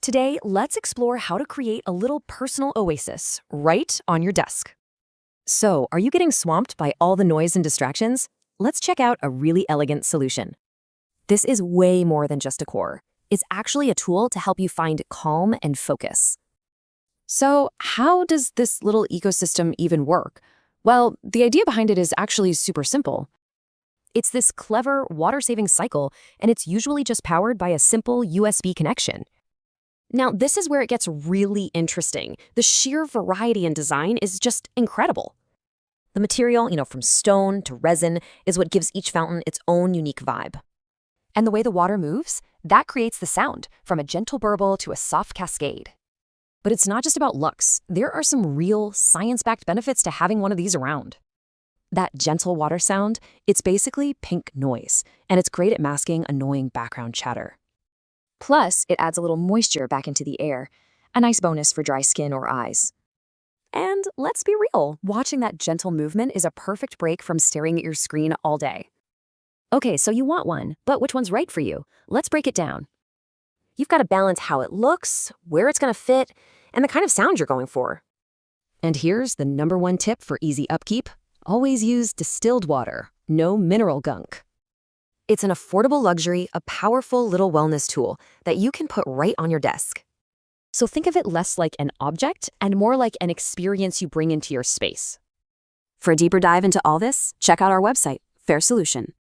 Today, let's explore how to create a little personal oasis right on your desk. So, are you getting swamped by all the noise and distractions? Let's check out a really elegant solution. This is way more than just decor. It's actually a tool to help you find calm and focus. So, how does this little ecosystem even work? Well, the idea behind it is actually super simple. It's this clever water-saving cycle, and it's usually just powered by a simple USB connection. Now, this is where it gets really interesting. The sheer variety in design is just incredible. The material, from stone to resin, is what gives each fountain its own unique vibe. And the way the water moves, that creates the sound, from a gentle burble to a soft cascade. But it's not just about looks. There are some real, science-backed benefits to having one of these around. That gentle water sound, it's basically pink noise, and it's great at masking annoying background chatter. Plus, it adds a little moisture back into the air, a nice bonus for dry skin or eyes. And let's be real, watching that gentle movement is a perfect break from staring at your screen all day. Okay, so you want one, but which one's right for you? Let's break it down. You've got to balance how it looks, where it's going to fit, and the kind of sound you're going for. And here's the #1 tip for easy upkeep. Always use distilled water, no mineral gunk. It's an affordable luxury, a powerful little wellness tool that you can put right on your desk. So think of it less like an object and more like an experience you bring into your space. For a deeper dive into all this, check out our website, Fair Solution.